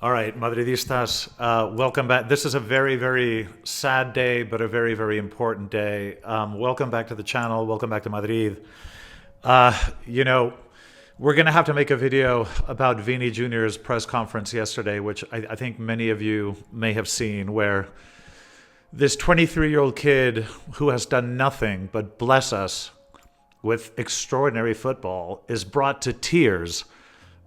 All right, Madridistas, welcome back. This is a very, very sad day, but a very, very important day. Welcome back to the channel. Welcome back to Madrid. Uh, you know, we're going to have to make a video about Vini Jr.'s press conference yesterday, which I think many of you may have seen, where this 23-year-old kid who has done nothing but bless us with extraordinary football is brought to tears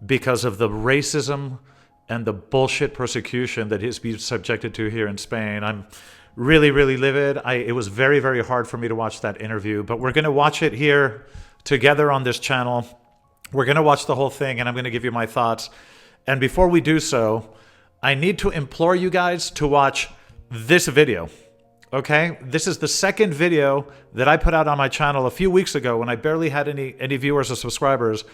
because of the racism and the bullshit persecution that he's been subjected to here in Spain. I'm really, really livid. It was very, very hard for me to watch that interview, but we're going to watch it here together on this channel. We're going to watch the whole thing, and I'm going to give you my thoughts. And before we do so, I need to implore you guys to watch this video. Okay? This is the second video that I put out on my channel a few weeks ago when I barely had any viewers or subscribers.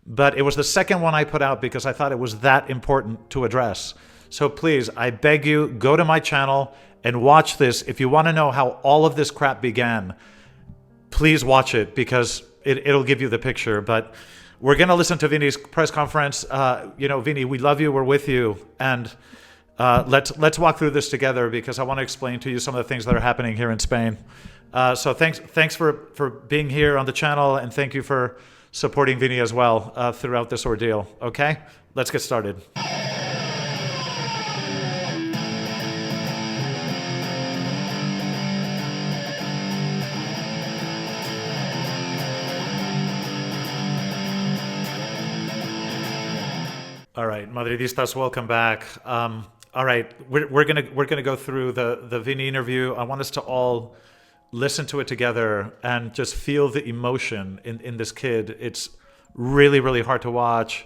But it was the second one I put out because I thought it was that important to address. So please, I beg you, go to my channel and watch this. If you want to know how all of this crap began, please watch it because it'll give you the picture. But we're going to listen to Vini's press conference. Vini, we love you. We're with you. And let's walk through this together because I want to explain to you some of the things that are happening here in Spain. So thanks for being here on the channel, and thank you for supporting Vini as well throughout this ordeal. Okay, let's get started. All right, Madridistas, welcome back. All right, we're gonna go through the Vini interview. I want us to all listen to it together and just feel the emotion in this kid. It's really, really hard to watch.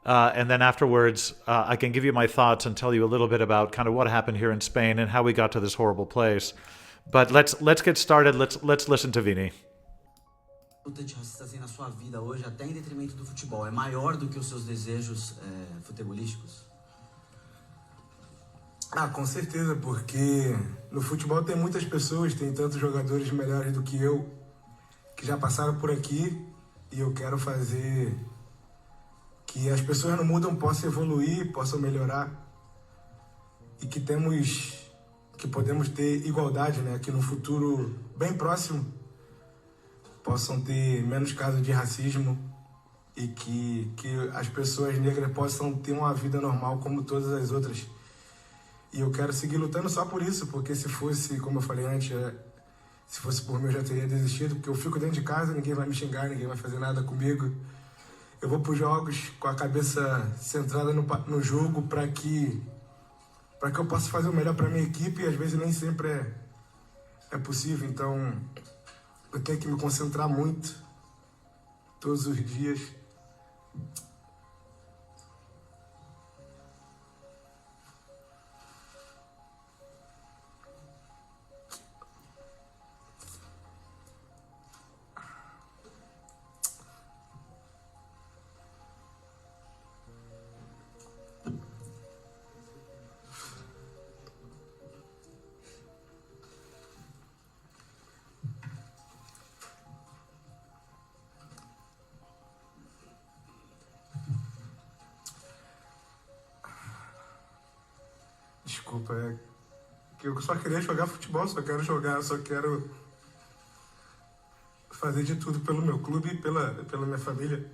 And then afterwards, I can give you my thoughts and tell you a little bit about kind of what happened here in Spain and how we got to this horrible place. But let's get started. Let's listen to Vini. Luta de racistas na sua vida hoje, até em detrimento do futebol, é maior do que os seus desejos futebolísticos? Ah, com certeza, porque no futebol tem muitas pessoas, tem tantos jogadores melhores do que eu, que já passaram por aqui, e eu quero fazer que as pessoas no mundo possam evoluir, possam melhorar, e que podemos ter igualdade, né, que no futuro bem próximo possam ter menos casos de racismo e que as pessoas negras possam ter uma vida normal como todas as outras. E eu quero seguir lutando só por isso, porque se fosse, como eu falei antes, se fosse por mim eu já teria desistido, porque eu fico dentro de casa, ninguém vai me xingar, ninguém vai fazer nada comigo. Eu vou para os jogos com a cabeça centrada no jogo para que eu possa fazer o melhor para minha equipe, e às vezes nem sempre é possível. Então eu tenho que me concentrar muito, todos os dias. Desculpa, é que eu só queria jogar futebol, só quero fazer de tudo pelo meu clube e pela minha família.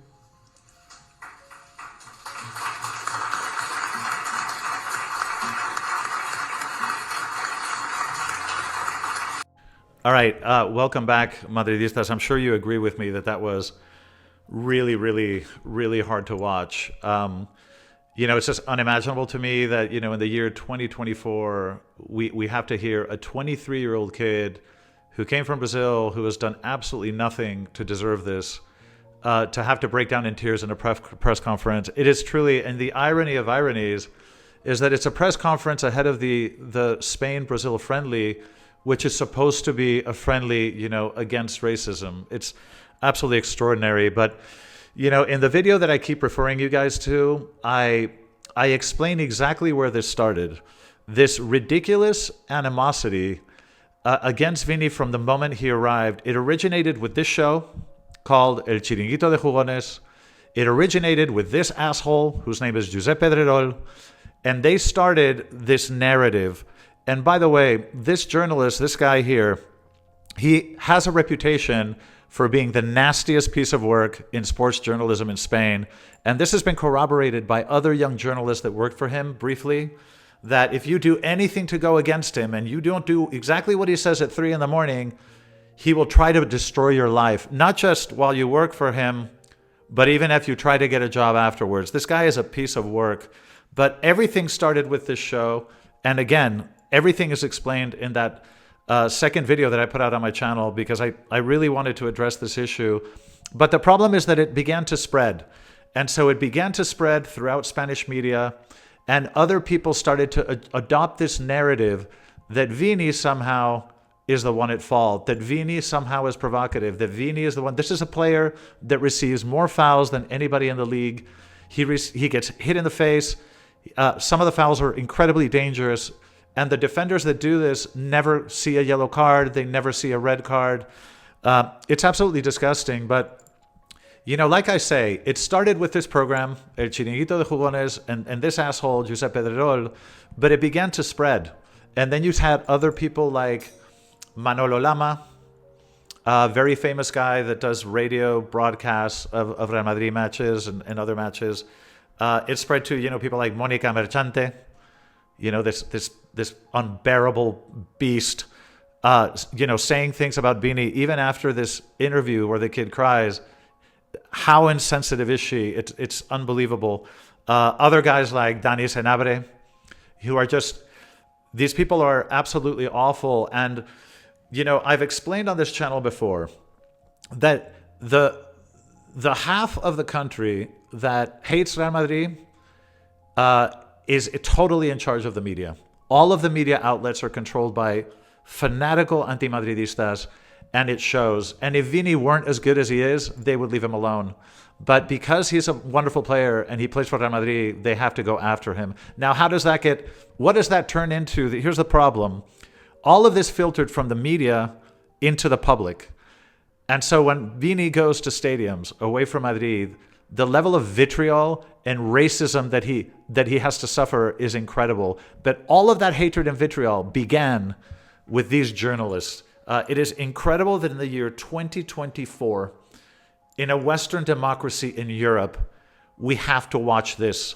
All right, welcome back, Madridistas. I'm sure you agree with me that was really, really, really hard to watch. It's just unimaginable to me that, in the year 2024, we have to hear a 23-year-old kid who came from Brazil, who has done absolutely nothing to deserve this, to have to break down in tears in a press conference. It is truly, and the irony of ironies is that it's a press conference ahead of the Spain-Brazil friendly, which is supposed to be a friendly, against racism. It's absolutely extraordinary. But in the video that I keep referring you guys to, I explain exactly where this started. This ridiculous animosity against Vini from the moment he arrived. It originated with this show called El Chiringuito de Jugones. It originated with this asshole whose name is Josep Pedrerol. And they started this narrative. And by the way, this journalist, this guy here, he has a reputation for being the nastiest piece of work in sports journalism in Spain. And this has been corroborated by other young journalists that worked for him briefly, that if you do anything to go against him and you don't do exactly what he says at 3 a.m, he will try to destroy your life, not just while you work for him, but even if you try to get a job afterwards. This guy is a piece of work. But everything started with this show. And again, everything is explained in that second video that I put out on my channel, because I really wanted to address this issue. But the problem is that it began to spread. And so it began to spread throughout Spanish media, and other people started to adopt this narrative that Vini somehow is the one at fault, that Vini somehow is provocative, that Vini is the one. This is a player that receives more fouls than anybody in the league. He gets hit in the face. Some of the fouls are incredibly dangerous. And the defenders that do this never see a yellow card. They never see a red card. It's absolutely disgusting. But, you know, like I say, it started with this program, El Chiringuito de Jugones, and this asshole, Josep Pedrerol, but it began to spread. And then you had other people like Manolo Lama, a very famous guy that does radio broadcasts of Real Madrid matches and other matches. It spread to, you know, people like Mónica Merchante, you know, this unbearable beast, you know, saying things about Vini, even after this interview where the kid cries. How insensitive is she? It's unbelievable. Other guys like Dani Senabre, who are just, these people are absolutely awful. And, you know, I've explained on this channel before that the half of the country that hates Real Madrid is totally in charge of the media. All of the media outlets are controlled by fanatical anti-Madridistas, and it shows. And if Vini weren't as good as he is, they would leave him alone. But because he's a wonderful player and he plays for Real Madrid, they have to go after him. Now, how does that get, what does that turn into? Here's the problem. All of this filtered from the media into the public. And so when Vini goes to stadiums away from Madrid, the level of vitriol and racism that he has to suffer is incredible. But all of that hatred and vitriol began with these journalists. It is incredible that in the year 2024, in a Western democracy in Europe, we have to watch this.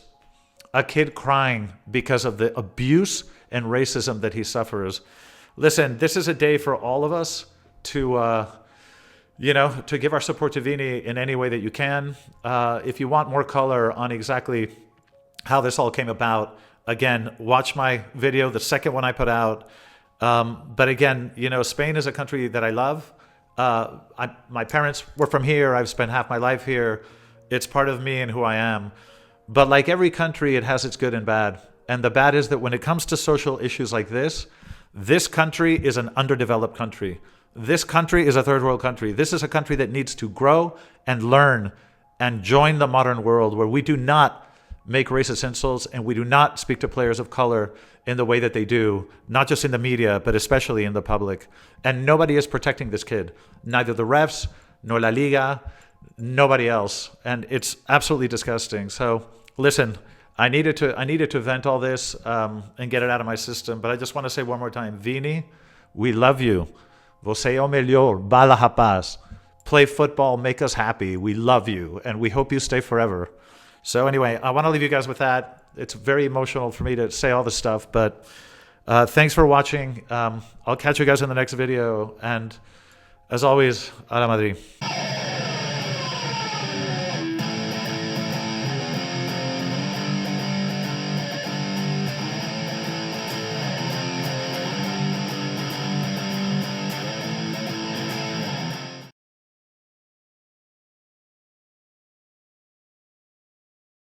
A kid crying because of the abuse and racism that he suffers. Listen, this is a day for all of us to, you know, to give our support to Vini in any way that you can. If you want more color on exactly how this all came about, again, watch my video, the second one I put out. But again, you know, Spain is a country that I love. My parents were from here. I've spent half my life here. It's part of me and who I am. But like every country, it has its good and bad. And the bad is that when it comes to social issues like this country is an underdeveloped country. This country is a third world country. This is a country that needs to grow and learn and join the modern world, where we do not make racist insults and we do not speak to players of color in the way that they do, not just in the media, but especially in the public. And nobody is protecting this kid, neither the refs, nor La Liga, nobody else. And it's absolutely disgusting. So listen, I needed to vent all this and get it out of my system. But I just want to say one more time, Vini, we love you. Você é o melhor, bala rapaz. Play football, make us happy. We love you, and we hope you stay forever. So anyway, I want to leave you guys with that. It's very emotional for me to say all this stuff, but thanks for watching. I'll catch you guys in the next video. And as always, Ala Madrid.